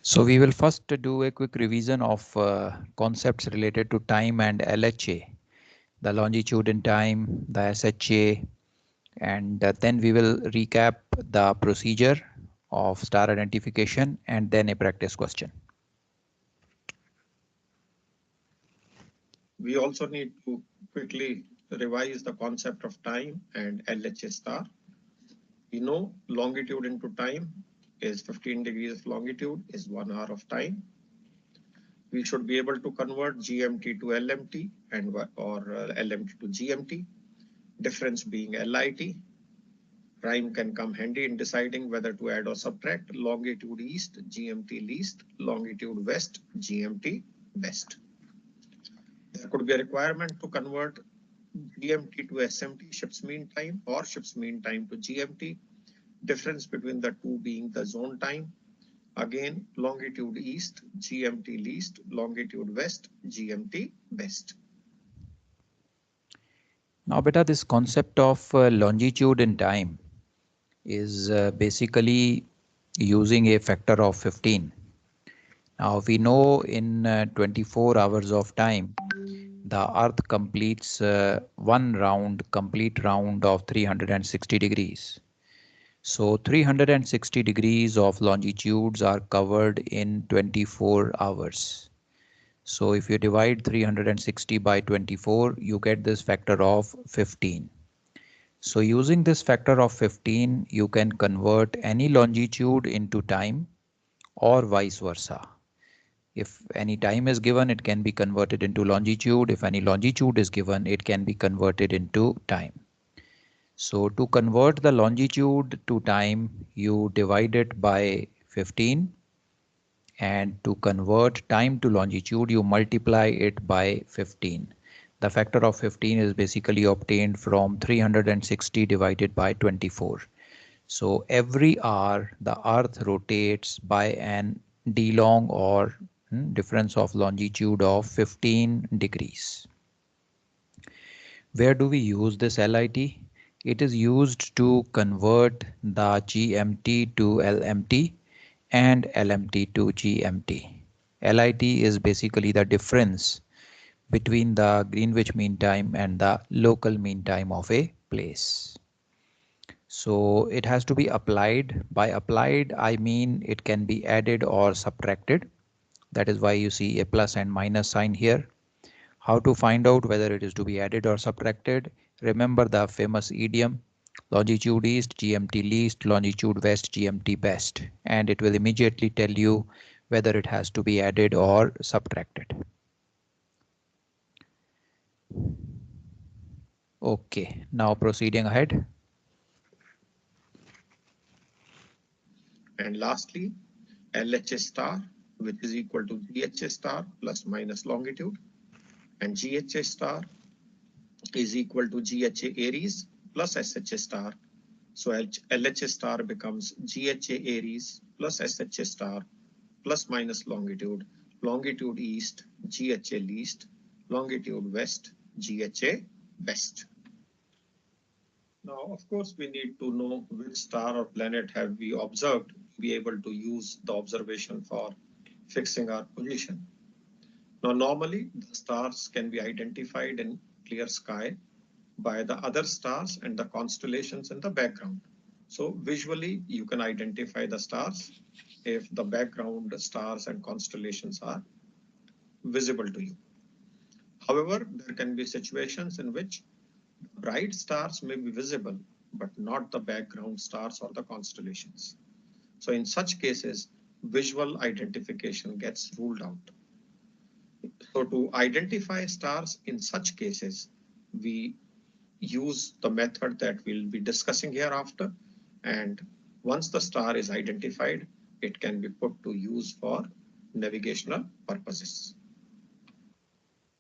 So we will first do a quick revision of concepts related to time and LHA, the longitude in time, the SHA, and then we will recap the procedure of star identification and then a practice question. We also need to quickly revise the concept of time and LHA star. We know longitude into time is 15 degrees of longitude is 1 hour of time. We should be able to convert GMT to LMT and or LMT to GMT, difference being LIT. Rhyme can come handy in deciding whether to add or subtract longitude east, GMT least, longitude west, GMT west. There could be a requirement to convert GMT to SMT, ship's mean time, or ship's mean time to GMT, difference between the two being the zone time. Again, longitude east, GMT least, longitude west, GMT best. Now, beta, this concept of longitude in time is basically using a factor of 15. Now we know in 24 hours of time, the Earth completes one complete round of 360 degrees. So 360 degrees of longitudes are covered in 24 hours. So if you divide 360 by 24, you get this factor of 15. So using this factor of 15, you can convert any longitude into time or vice versa. If any time is given, it can be converted into longitude. If any longitude is given, it can be converted into time. So to convert the longitude to time, you divide it by 15, and to convert time to longitude, you multiply it by 15. The factor of 15 is basically obtained from 360 divided by 24. So every hour the Earth rotates by an d long or difference of longitude of 15 degrees. Where do we use this LIT? It is used to convert the GMT to LMT and LMT to GMT. LIT is basically the difference between the Greenwich Mean Time and the local mean time of a place. So it has to be applied. By applied, I mean it can be added or subtracted. That is why you see a plus and minus sign here. How to find out whether it is to be added or subtracted? Remember the famous idiom, longitude east, GMT least, longitude west, GMT best, and it will immediately tell you whether it has to be added or subtracted. Okay, now proceeding ahead. And lastly, LHA star, which is equal to GHA star plus minus longitude, and GHA star is equal to GHA Aries plus SHA star. So LHA star becomes GHA Aries plus SHA star plus minus longitude, longitude east, GHA least, longitude west, GHA best. Now, of course, we need to know which star or planet have we observed to be able to use the observation for fixing our position. Now, normally the stars can be identified in clear sky by the other stars and the constellations in the background. So visually, you can identify the stars if the background stars and constellations are visible to you. However, there can be situations in which bright stars may be visible, but not the background stars or the constellations. So in such cases, visual identification gets ruled out. So to identify stars in such cases, we use the method that we'll be discussing hereafter. And once the star is identified, it can be put to use for navigational purposes.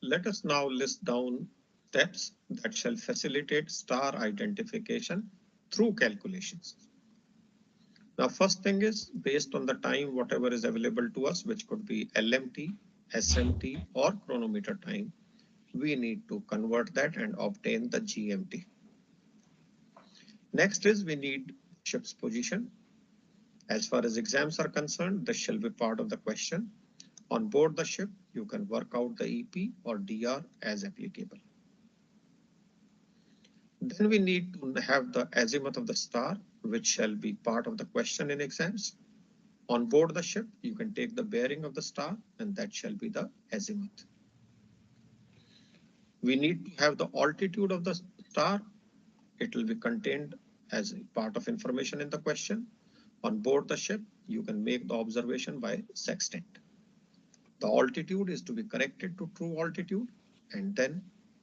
Let us now list down steps that shall facilitate star identification through calculations. Now, first thing is based on the time, whatever is available to us, which could be LMT, SMT, or chronometer time, we need to convert that and obtain the GMT. Next is we need ship's position. As far as exams are concerned, this shall be part of the question. On board the ship, you can work out the EP or DR as applicable. Then we need to have the azimuth of the star, which shall be part of the question in exams. On board the ship, you can take the bearing of the star, and that shall be the azimuth. We need to have the altitude of the star. It will be contained as part of information in the question. On board the ship, you can make the observation by sextant. The altitude is to be corrected to true altitude, and then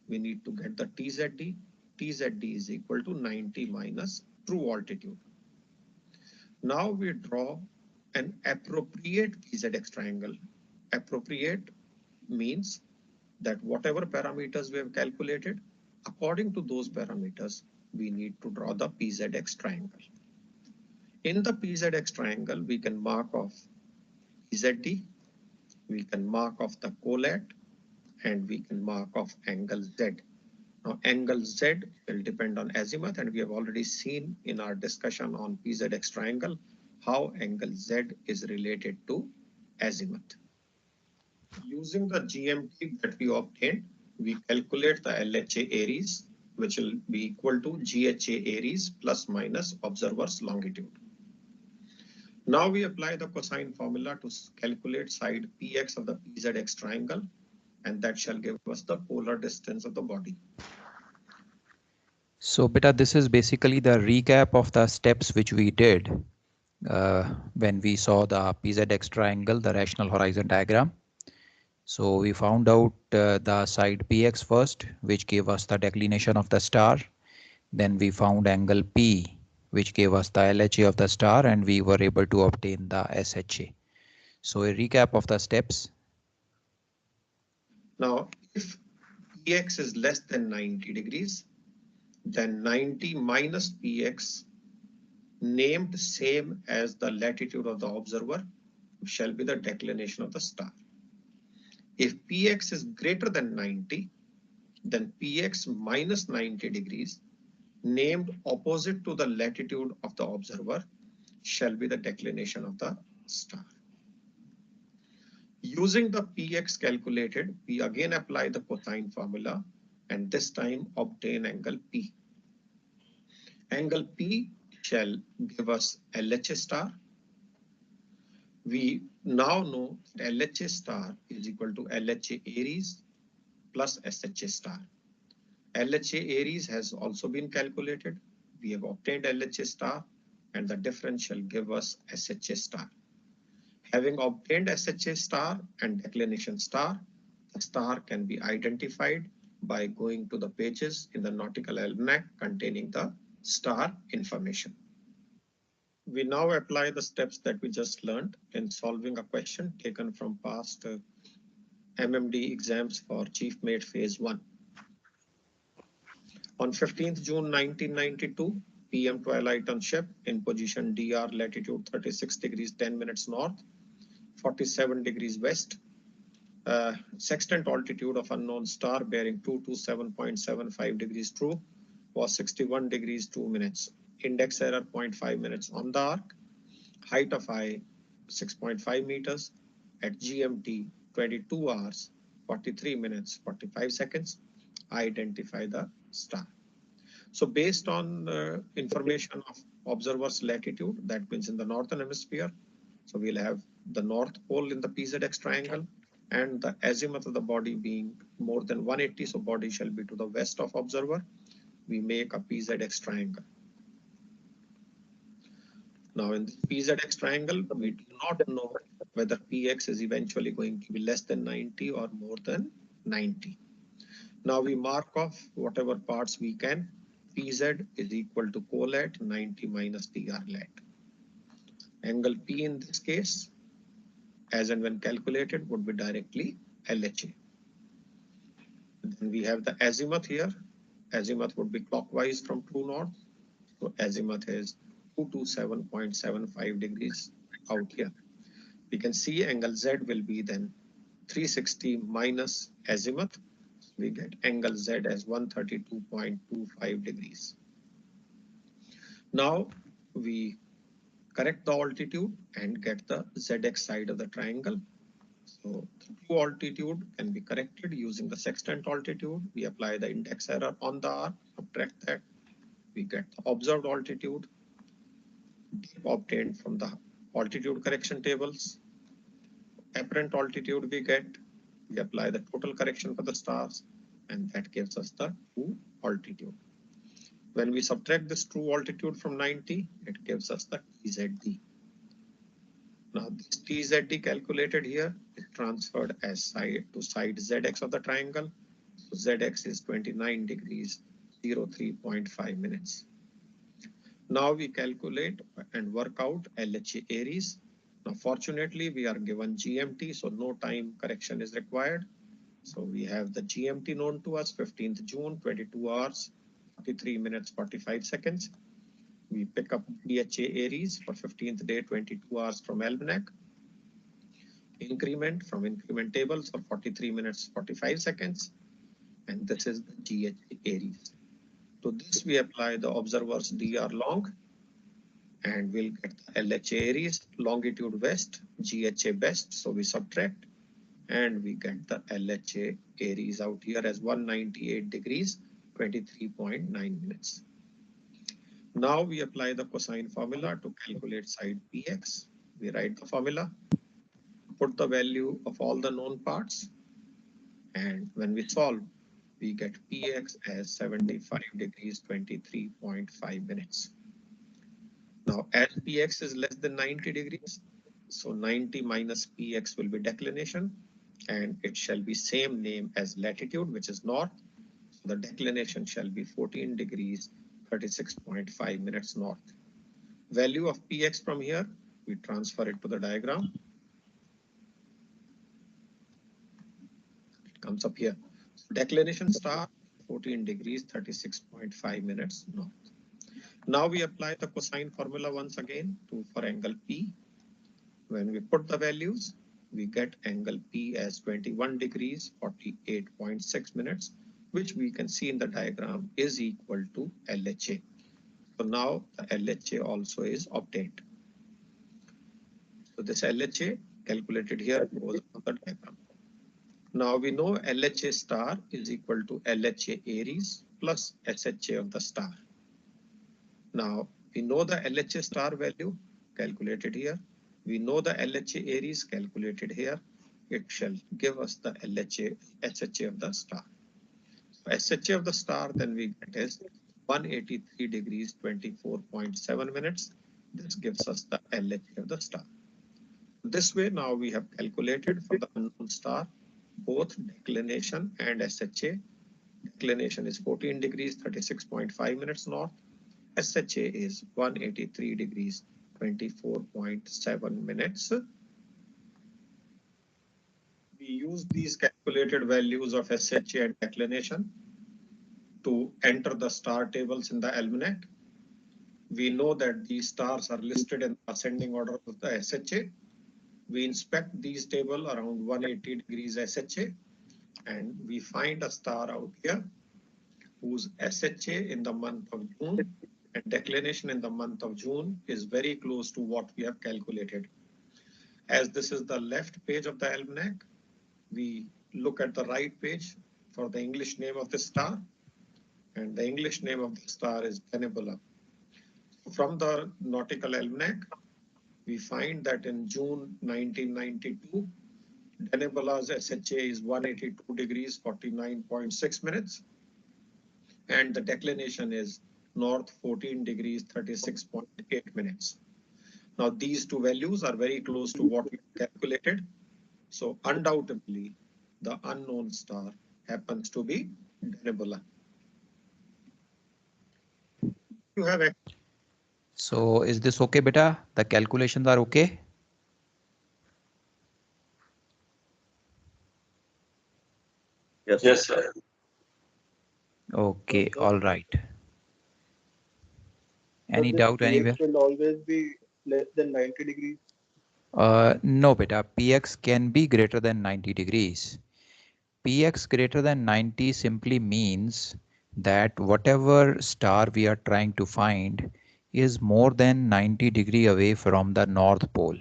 we need to get the TZD. TZD is equal to 90 minus true altitude. Now we draw an appropriate PZX triangle. Appropriate means that whatever parameters we have calculated, according to those parameters, we need to draw the PZX triangle. In the PZX triangle, we can mark off PZD, we can mark off the collat, and we can mark off angle Z. Now, angle Z will depend on azimuth, and we have already seen in our discussion on PZX triangle how angle Z is related to azimuth. Using the GMT that we obtained, we calculate the LHA Aries, which will be equal to GHA Aries plus minus observer's longitude. Now we apply the cosine formula to calculate side PX of the PZX triangle, and that shall give us the polar distance of the body. So beta, this is basically the recap of the steps which we did when we saw the PZX triangle, the rational horizon diagram. So we found out the side PX first, which gave us the declination of the star. Then we found angle P, which gave us the LHA of the star, and we were able to obtain the SHA. So a recap of the steps. Now, if PX is less than 90 degrees, then 90 minus PX named same as the latitude of the observer shall be the declination of the star. If PX is greater than 90, then PX minus 90 degrees named opposite to the latitude of the observer shall be the declination of the star. Using the PX calculated, we again apply the cosine formula and this time obtain angle P. Angle P shall give us LHA star. We now know that LHA star is equal to LHA Aries plus SHA star. LHA Aries has also been calculated. We have obtained LHA star and the difference shall give us SHA star. Having obtained SHA star and declination star, the star can be identified by going to the pages in the nautical almanac containing the star information. We now apply the steps that we just learned in solving a question taken from past MMD exams for Chief Mate Phase 1. On 15th June 1992, PM twilight on ship in position DR, latitude 36 degrees 10 minutes north, 47 degrees west. Sextant altitude of unknown star bearing 227.75 degrees true was 61 degrees 2 minutes. Index error 0.5 minutes on the arc. Height of eye 6.5 meters. At GMT 22 hours 43 minutes 45 seconds. Identify the star. So based on information of observer's latitude, that means in the northern hemisphere, so we'll have the North Pole in the PZX triangle and the azimuth of the body being more than 180, so body shall be to the west of observer. We make a PZX triangle. Now in the PZX triangle, we do not know whether PX is eventually going to be less than 90 or more than 90. Now we mark off whatever parts we can. PZ is equal to collat 90 minus DR lat. Angle P in this case, as and when calculated, would be directly LHA. Then we have the azimuth here. Azimuth would be clockwise from true north. So azimuth is 227.75 degrees out here. We can see angle Z will be then 360 minus azimuth. We get angle Z as 132.25 degrees. Now we correct the altitude and get the ZX side of the triangle. So the true altitude can be corrected using the sextant altitude. We apply the index error on the R, subtract that. We get the observed altitude obtained from the altitude correction tables. Apparent altitude we get. We apply the total correction for the stars, and that gives us the true altitude. When we subtract this true altitude from 90, it gives us the TZD. Now this TZD calculated here is transferred as side to side ZX of the triangle. So ZX is 29 degrees 03.5 minutes. Now we calculate and work out LHA Aries. Now fortunately we are given GMT, so no time correction is required. So we have the GMT known to us, 15th June, 22 hours, 43 minutes, 45 seconds. We pick up DHA Aries for 15th day, 22 hours from almanac. Increment from increment tables for 43 minutes, 45 seconds. And this is the GHA Aries. To this we apply the observer's DR long, and we'll get the LHA Aries, longitude west, GHA best. So we subtract, and we get the LHA Aries out here as 198 degrees, 23.9 minutes. Now we apply the cosine formula to calculate side PX. We write the formula, put the value of all the known parts, and when we solve, we get PX as 75 degrees, 23.5 minutes. Now, as PX is less than 90 degrees, so 90 minus PX will be declination, and it shall be same name as latitude, which is north. So the declination shall be 14 degrees, 36.5 minutes north. Value of PX from here, we transfer it to the diagram. It comes up here. So declination star, 14 degrees, 36.5 minutes north. Now we apply the cosine formula once again for angle P. When we put the values, we get angle P as 21 degrees, 48.6 minutes, which we can see in the diagram is equal to LHA. So now the LHA also is obtained. So this LHA calculated here goes on the diagram. Now we know LHA star is equal to LHA Aries plus SHA of the star. Now we know the LHA star value calculated here. We know the LHA Aries calculated here. It shall give us the LHA SHA of the star. So SHA of the star then we get is 183 degrees 24.7 minutes. This gives us the LHA of the star. This way now we have calculated for the unknown star both declination and SHA. Declination is 14 degrees 36.5 minutes north. SHA is 183 degrees 24.7 minutes. We use these calculated values of SHA and declination to enter the star tables in the almanac. We know that these stars are listed in ascending order of the SHA. We inspect these tables around 180 degrees SHA, and we find a star out here whose SHA in the month of June and declination in the month of June is very close to what we have calculated. As this is the left page of the almanac, we look at the right page for the English name of the star, and the English name of the star is Denebola. From the nautical almanac, we find that in June 1992, Denebola's SHA is 182 degrees 49.6 minutes, and the declination is north 14 degrees 36.8 minutes. Now these two values are very close to what we calculated. So undoubtedly, the unknown star happens to be Denebola. You have a So is this okay, beta? The calculations are okay? Yes, sir. Okay, all right. Any So doubt this anywhere? pH will always be less than 90 degrees. No, beta. PX can be greater than 90 degrees. PX greater than 90 simply means that whatever star we are trying to find is more than 90 degree away from the North Pole.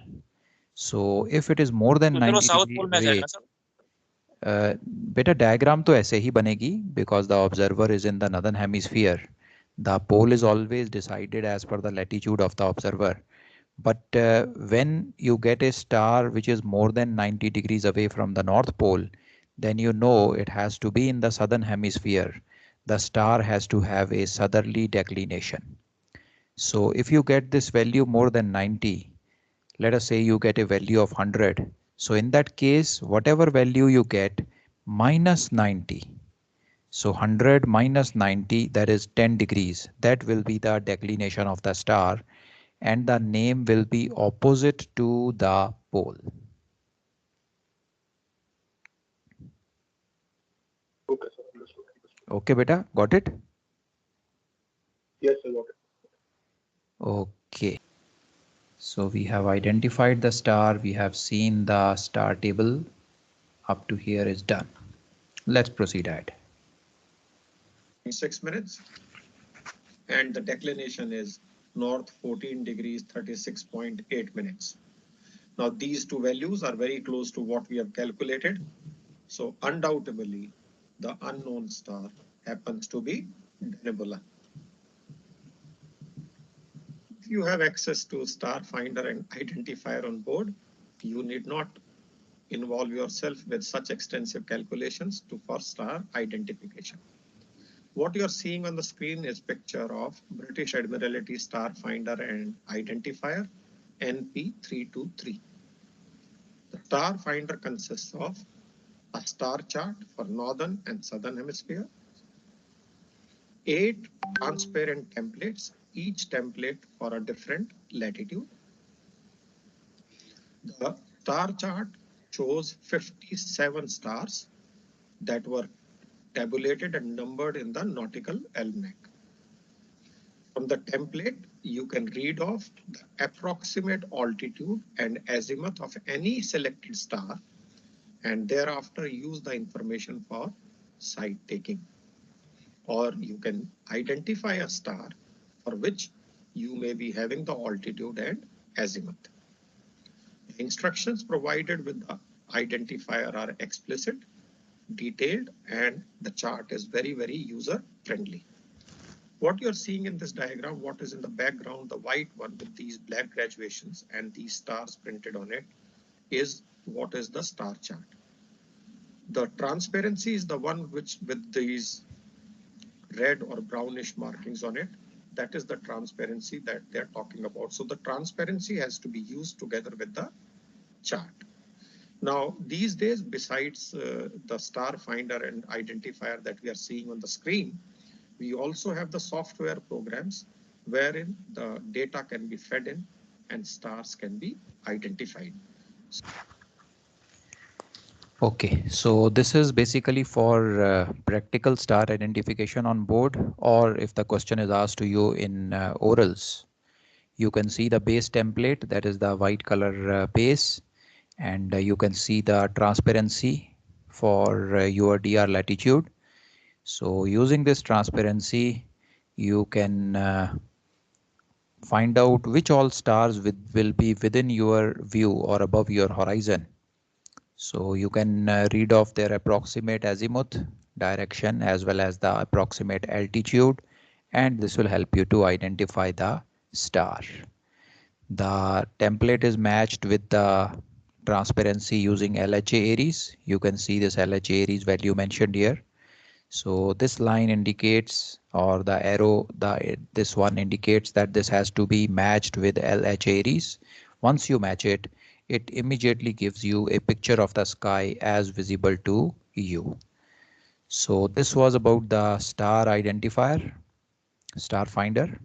So if it is more than 90 degree away, बेटा diagram तो ऐसे ही बनेगी because the observer is in the northern hemisphere. The pole is always decided as per the latitude of the observer. But when you get a star which is more than 90 degrees away from the North Pole, then you know it has to be in the southern hemisphere. The star has to have a southerly declination. So if you get this value more than 90, let us say you get a value of 100. So in that case, whatever value you get minus 90. So 100 minus 90, that is 10 degrees. That will be the declination of the star, and the name will be opposite to the pole. Okay, sir. Understood. Okay, beta, got it? Yes, sir. Got it. Okay. So we have identified the star. We have seen the star table. Up to here is done. Let's proceed ahead. In 6 minutes. And the declination is north 14 degrees 36.8 minutes. Now these two values are very close to what we have calculated. So undoubtedly the unknown star happens to be Nebula. If you have access to star finder and identifier on board, you need not involve yourself with such extensive calculations for star identification. What you're seeing on the screen is picture of British Admiralty Star Finder and Identifier NP323. The star finder consists of a star chart for northern and southern hemisphere, 8 transparent templates, each template for a different latitude. The star chart shows 57 stars that were tabulated and numbered in the nautical almanac. From the template, you can read off the approximate altitude and azimuth of any selected star, and thereafter use the information for site taking. Or you can identify a star for which you may be having the altitude and azimuth. The instructions provided with the identifier are explicit, detailed, and the chart is very, very user friendly. What you're seeing in this diagram, what is in the background, the white one with these black graduations and these stars printed on it, is what is the star chart. The transparency is the one which with these red or brownish markings on it. That is the transparency that they're talking about. So the transparency has to be used together with the chart. Now, these days, besides the star finder and identifier that we are seeing on the screen, we also have the software programs wherein the data can be fed in and stars can be identified. Okay, so this is basically for practical star identification on board, or if the question is asked to you in orals, you can see the base template, that is the white color base, and you can see the transparency for your DR latitude. So using this transparency, you can find out which all stars will be within your view or above your horizon. So you can read off their approximate azimuth direction as well as the approximate altitude, and this will help you to identify the star. The template is matched with the transparency using LHA Aries. You can see this LHA Aries value mentioned here. So this line indicates, or the arrow, this one indicates that this has to be matched with LH Aries. Once you match it, it immediately gives you a picture of the sky as visible to you. So this was about the star identifier, star finder.